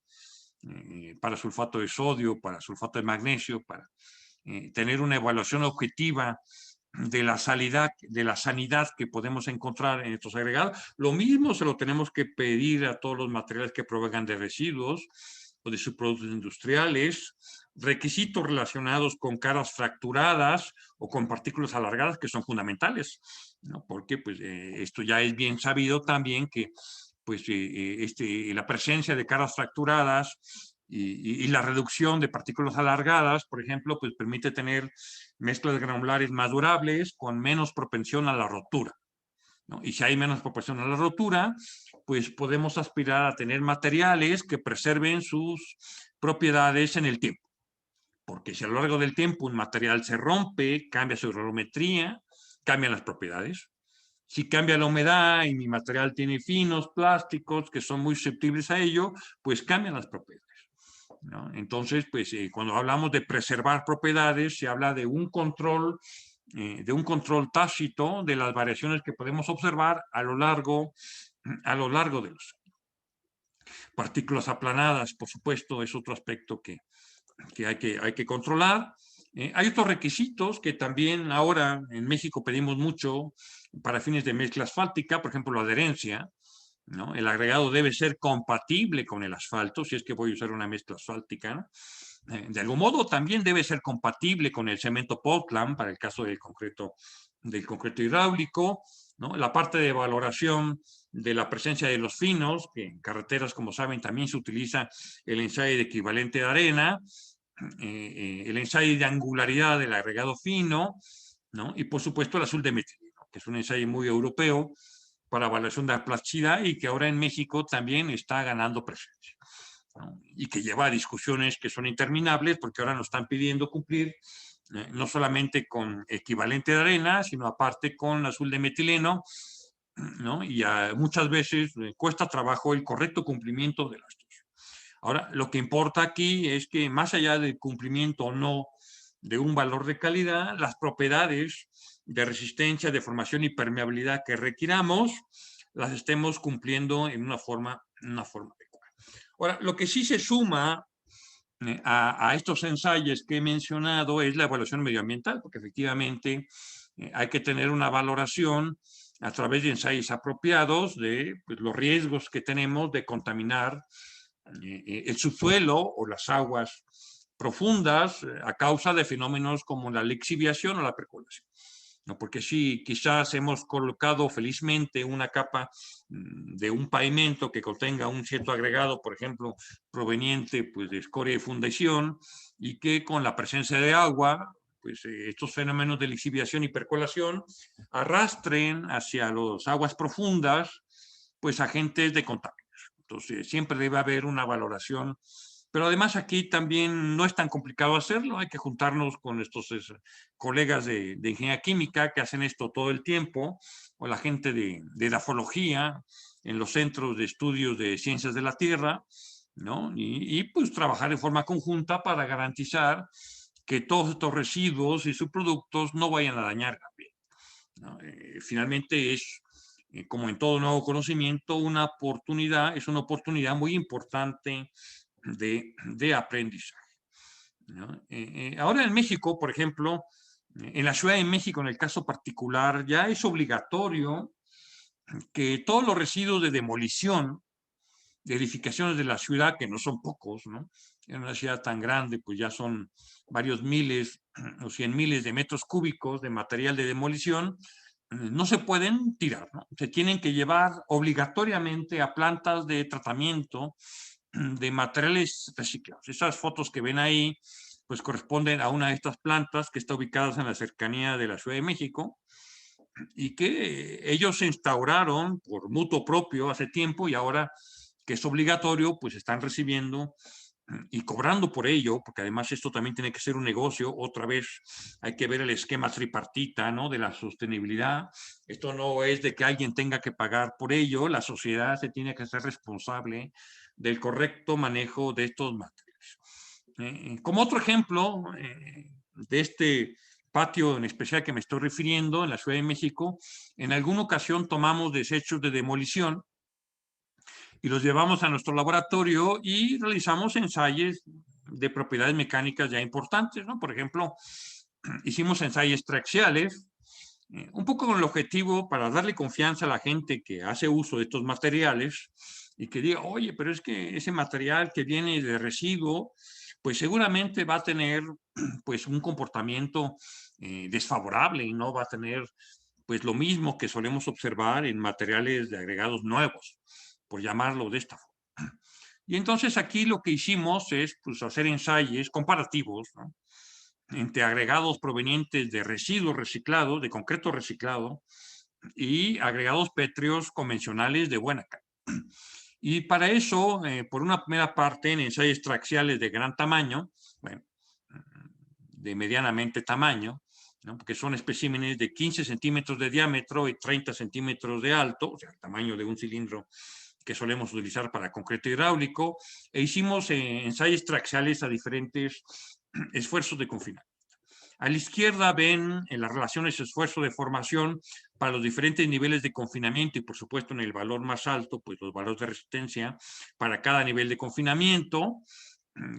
[SPEAKER 1] para sulfato de sodio, para sulfato de magnesio, para tener una evaluación objetiva de la sanidad que podemos encontrar en estos agregados. Lo mismo se lo tenemos que pedir a todos los materiales que provengan de residuos o de subproductos industriales, requisitos relacionados con caras fracturadas o con partículas alargadas que son fundamentales, ¿no? Porque pues, esto ya es bien sabido también que pues, la presencia de caras fracturadas y la reducción de partículas alargadas, por ejemplo, pues permite tener mezclas granulares más durables con menos propensión a la rotura, ¿no? Y si hay menos propensión a la rotura, pues podemos aspirar a tener materiales que preserven sus propiedades en el tiempo. Porque si a lo largo del tiempo un material se rompe, cambia su granulometría, cambian las propiedades. Si cambia la humedad y mi material tiene finos plásticos que son muy susceptibles a ello, pues cambian las propiedades, ¿no? Entonces, pues cuando hablamos de preservar propiedades, se habla de un control tácito de las variaciones que podemos observar a lo largo de los años. Partículas aplanadas, por supuesto, es otro aspecto que hay que controlar. Hay otros requisitos que también ahora en México pedimos mucho para fines de mezcla asfáltica, por ejemplo, la adherencia, ¿no? El agregado debe ser compatible con el asfalto, si es que voy a usar una mezcla asfáltica, ¿no? De algún modo también debe ser compatible con el cemento Portland para el caso del concreto hidráulico, ¿no? La parte de valoración de la presencia de los finos, que en carreteras, como saben, también se utiliza el ensayo de equivalente de arena, el ensayo de angularidad del agregado fino, ¿no? Y por supuesto el azul de metileno, que es un ensayo muy europeo para evaluación de la plasticidad y que ahora en México también está ganando presencia, ¿no? Y que lleva a discusiones que son interminables porque ahora nos están pidiendo cumplir no solamente con equivalente de arena, sino aparte con azul de metileno, ¿no? Y muchas veces cuesta trabajo el correcto cumplimiento de las dos. Ahora, lo que importa aquí es que más allá del cumplimiento o no de un valor de calidad, las propiedades de resistencia, deformación y permeabilidad que requiramos, las estemos cumpliendo en una forma adecuada. Ahora, lo que sí se suma a estos ensayos que he mencionado es la evaluación medioambiental, porque efectivamente hay que tener una valoración a través de ensayos apropiados de pues, los riesgos que tenemos de contaminar el subsuelo o las aguas profundas a causa de fenómenos como la lixiviación o la percolación, ¿no? Porque sí, quizás hemos colocado felizmente una capa de un pavimento que contenga un cierto agregado, por ejemplo, proveniente pues, de escoria de fundición, y que con la presencia de agua, pues estos fenómenos de lixiviación y percolación arrastren hacia las aguas profundas pues agentes de contaminación. Entonces, siempre debe haber una valoración, pero además aquí también no es tan complicado hacerlo, hay que juntarnos con estos colegas de ingeniería química que hacen esto todo el tiempo, o la gente de edafología en los centros de estudios de ciencias de la Tierra, ¿no? Y pues trabajar de forma conjunta para garantizar que todos estos residuos y subproductos no vayan a dañar el ambiente, ¿no? Finalmente es como en todo nuevo conocimiento, es una oportunidad muy importante de aprendizaje, ¿no? Ahora en México, por ejemplo, en la Ciudad de México, en el caso particular, ya es obligatorio que todos los residuos de demolición de edificaciones de la ciudad, que no son pocos, ¿no? En una ciudad tan grande, pues ya son varios miles o 100 miles de metros cúbicos de material de demolición, no se pueden tirar, ¿no? Se tienen que llevar obligatoriamente a plantas de tratamiento de materiales reciclados. Esas fotos que ven ahí, pues corresponden a una de estas plantas que está ubicada en la cercanía de la Ciudad de México y que ellos se instauraron por mutuo propio hace tiempo y ahora que es obligatorio, pues están recibiendo y cobrando por ello, porque además esto también tiene que ser un negocio. Otra vez hay que ver el esquema tripartita, ¿no? De la sostenibilidad. Esto no es de que alguien tenga que pagar por ello, la sociedad se tiene que ser responsable del correcto manejo de estos materiales. Como otro ejemplo de este patio en especial que me estoy refiriendo, en la Ciudad de México, en alguna ocasión tomamos desechos de demolición y los llevamos a nuestro laboratorio y realizamos ensayos de propiedades mecánicas ya importantes, ¿no? Por ejemplo, hicimos ensayos traxiales, un poco con el objetivo para darle confianza a la gente que hace uso de estos materiales y que diga, oye, pero es que ese material que viene de residuo, pues seguramente va a tener pues un comportamiento desfavorable y no va a tener pues lo mismo que solemos observar en materiales de agregados nuevos, por llamarlo de esta forma. Y entonces aquí lo que hicimos es pues, hacer ensayos comparativos, ¿no? Entre agregados provenientes de residuos reciclados, de concreto reciclado, y agregados pétreos convencionales de buena calidad. Y para eso, por una primera parte, en ensayos traxiales de gran tamaño, bueno, de medianamente tamaño, ¿no? Porque son especímenes de 15 centímetros de diámetro y 30 centímetros de alto, o sea, el tamaño de un cilindro que solemos utilizar para concreto hidráulico, e hicimos ensayos traxiales a diferentes esfuerzos de confinamiento. A la izquierda ven en las relaciones esfuerzo de formación para los diferentes niveles de confinamiento y, por supuesto, en el valor más alto, pues los valores de resistencia para cada nivel de confinamiento,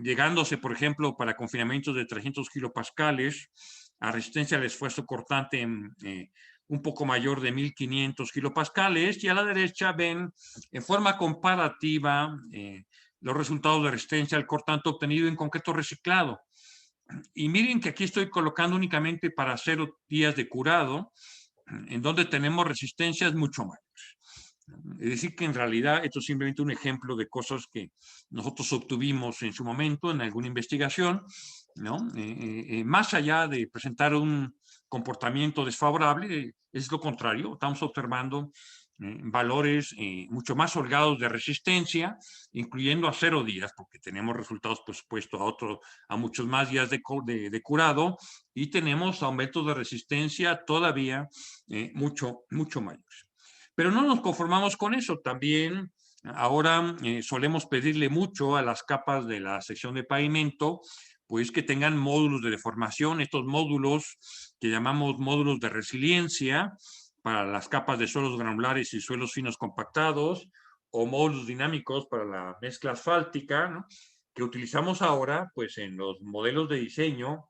[SPEAKER 1] llegándose, por ejemplo, para confinamientos de 300 kilopascales, a resistencia al esfuerzo cortante un poco mayor de 1500 kilopascales, y a la derecha ven en forma comparativa los resultados de resistencia al cortante obtenido en concreto reciclado. Y miren que aquí estoy colocando únicamente para 0 días de curado, en donde tenemos resistencias mucho mayores. Es decir, que en realidad esto es simplemente un ejemplo de cosas que nosotros obtuvimos en su momento en alguna investigación, ¿no? Más allá de presentar un comportamiento desfavorable, es lo contrario, estamos observando valores mucho más holgados de resistencia, incluyendo a 0 días, porque tenemos resultados, por supuesto, a muchos más días de curado, y tenemos aumentos de resistencia todavía mucho mayores. Pero no nos conformamos con eso, también ahora solemos pedirle mucho a las capas de la sección de pavimento, pues que tengan módulos de deformación, estos módulos que llamamos módulos de resiliencia para las capas de suelos granulares y suelos finos compactados, o módulos dinámicos para la mezcla asfáltica, ¿no? Que utilizamos ahora pues en los modelos de diseño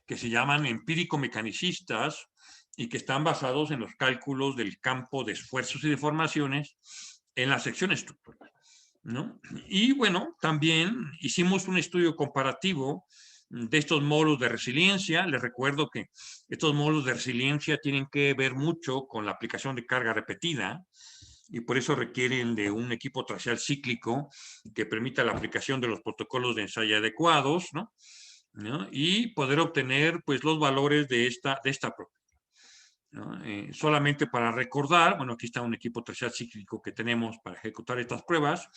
[SPEAKER 1] que se llaman empírico-mecanicistas y que están basados en los cálculos del campo de esfuerzos y deformaciones en la sección estructural, ¿no? Y bueno, también hicimos un estudio comparativo de estos módulos de resiliencia. Les recuerdo que estos módulos de resiliencia tienen que ver mucho con la aplicación de carga repetida y por eso requieren de un equipo tracial cíclico que permita la aplicación de los protocolos de ensayo adecuados, ¿no? Y poder obtener pues los valores de esta propiedad, ¿no? Solamente para recordar, bueno, aquí está un equipo tracial cíclico que tenemos para ejecutar estas pruebas.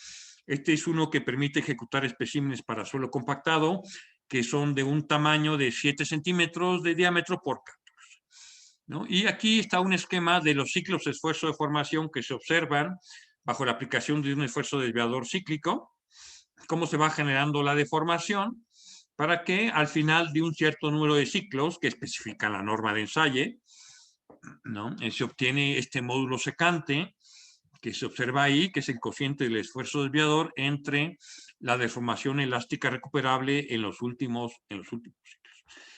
[SPEAKER 1] Este es uno que permite ejecutar especímenes para suelo compactado que son de un tamaño de 7 centímetros de diámetro por cápsulas, ¿no? Y aquí está un esquema de los ciclos de esfuerzo de formación que se observan bajo la aplicación de un esfuerzo desviador cíclico, cómo se va generando la deformación, para que al final de un cierto número de ciclos que especifica la norma de ensayo, ¿no? Se obtiene este módulo secante que se observa ahí, que es el cociente del esfuerzo desviador entre la deformación elástica recuperable en los últimos ciclos.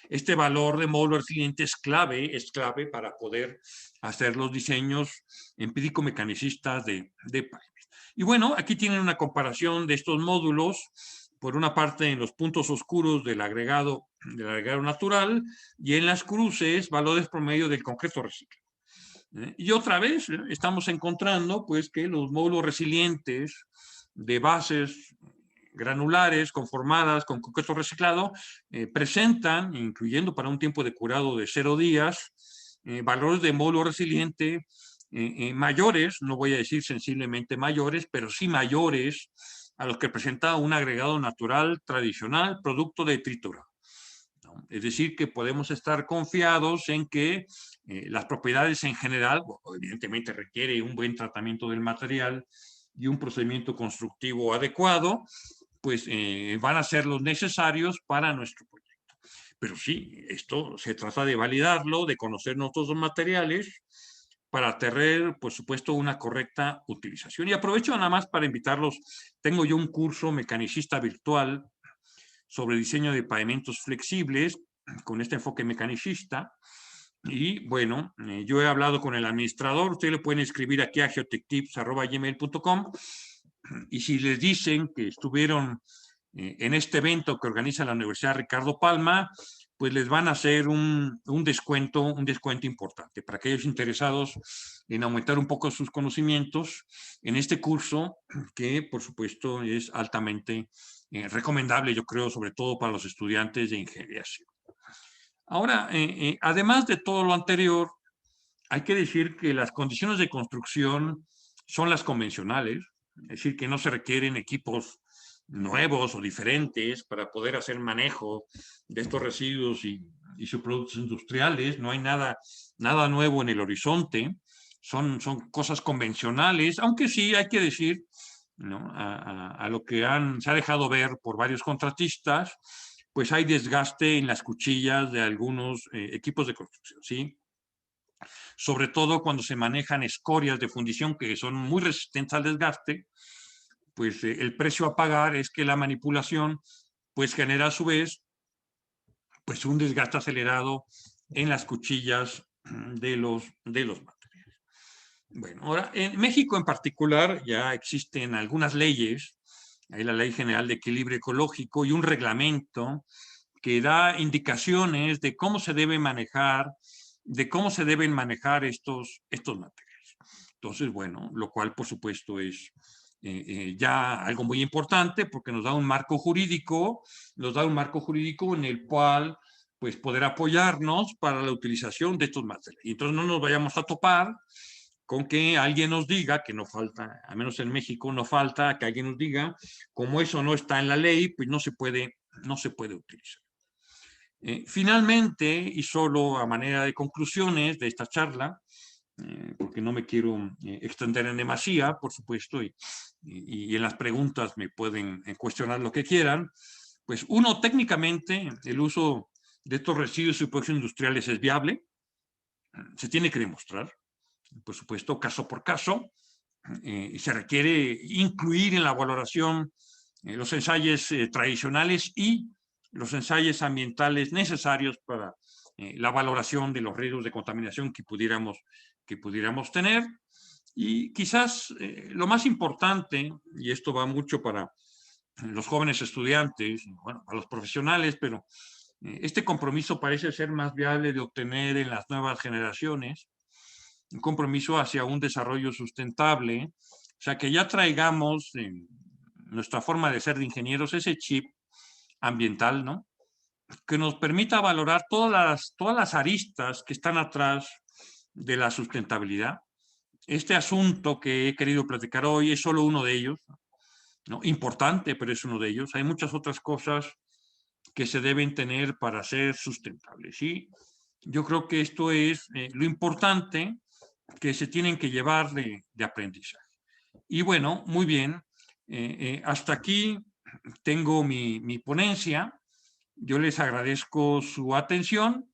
[SPEAKER 1] Este valor de módulo resiliente es clave para poder hacer los diseños empírico-mecanicistas de pipes. Y bueno, aquí tienen una comparación de estos módulos, por una parte en los puntos oscuros del agregado natural y en las cruces valores promedio del concreto reciclado. Y otra vez estamos encontrando pues que los módulos resilientes de bases granulares conformadas con concreto reciclado presentan, incluyendo para un tiempo de curado de 0 días, valores de módulo resiliente mayores, no voy a decir sensiblemente mayores, pero sí mayores a los que presenta un agregado natural tradicional producto de tritura, ¿no? Es decir, que podemos estar confiados en que las propiedades en general, evidentemente requiere un buen tratamiento del material y un procedimiento constructivo adecuado, pues van a ser los necesarios para nuestro proyecto. Pero sí, esto se trata de validarlo, de conocer nuestros materiales para tener, por supuesto, una correcta utilización. Y aprovecho nada más para invitarlos, tengo yo un curso mecanicista virtual sobre diseño de pavimentos flexibles con este enfoque mecanicista. Y bueno, yo he hablado con el administrador, ustedes le pueden escribir aquí a geotechtips@gmail.com y si les dicen que estuvieron en este evento que organiza la Universidad Ricardo Palma, pues les van a hacer un descuento importante para aquellos interesados en aumentar un poco sus conocimientos en este curso, que por supuesto es altamente recomendable, yo creo, sobre todo para los estudiantes de ingeniería civil. Ahora, además de todo lo anterior, hay que decir que las condiciones de construcción son las convencionales, es decir, que no se requieren equipos nuevos o diferentes para poder hacer manejo de estos residuos y y sus productos industriales. No hay nada nuevo en el horizonte. Son cosas convencionales, aunque sí hay que decir, ¿no?, a lo que se ha dejado ver por varios contratistas, pues hay desgaste en las cuchillas de algunos equipos de construcción, ¿sí? Sobre todo cuando se manejan escorias de fundición que son muy resistentes al desgaste, pues el precio a pagar es que la manipulación pues genera a su vez pues un desgaste acelerado en las cuchillas de los materiales. Bueno, ahora en México en particular ya existen algunas leyes. Hay la Ley General de Equilibrio Ecológico y un reglamento que da indicaciones de cómo se debe manejar, de cómo se deben manejar estos materiales. Entonces, bueno, lo cual por supuesto es ya algo muy importante porque nos da un marco jurídico, en el cual pues poder apoyarnos para la utilización de estos materiales. Y entonces no nos vayamos a topar con que alguien nos diga, que no falta, al menos en México no falta que alguien nos diga, como eso no está en la ley, pues no se puede utilizar. Finalmente, y solo a manera de conclusiones de esta charla, porque no me quiero extender en demasía, por supuesto, y en las preguntas me pueden cuestionar lo que quieran, pues uno, técnicamente, el uso de estos residuos y productos industriales es viable, se tiene que demostrar, por supuesto, caso por caso, se requiere incluir en la valoración los ensayos tradicionales y los ensayos ambientales necesarios para la valoración de los riesgos de contaminación que pudiéramos tener. Y quizás lo más importante, y esto va mucho para los jóvenes estudiantes, bueno, para los profesionales, pero este compromiso parece ser más viable de obtener en las nuevas generaciones, un compromiso hacia un desarrollo sustentable, o sea, que ya traigamos en nuestra forma de ser de ingenieros ese chip ambiental, ¿no?, que nos permita valorar todas las aristas que están atrás de la sustentabilidad. Este asunto que he querido platicar hoy es solo uno de ellos, ¿no? Importante, pero es uno de ellos. Hay muchas otras cosas que se deben tener para ser sustentables. ¿Sí? Yo creo que esto es lo importante que se tienen que llevar de aprendizaje. Y bueno, muy bien, hasta aquí tengo mi ponencia. Yo les agradezco su atención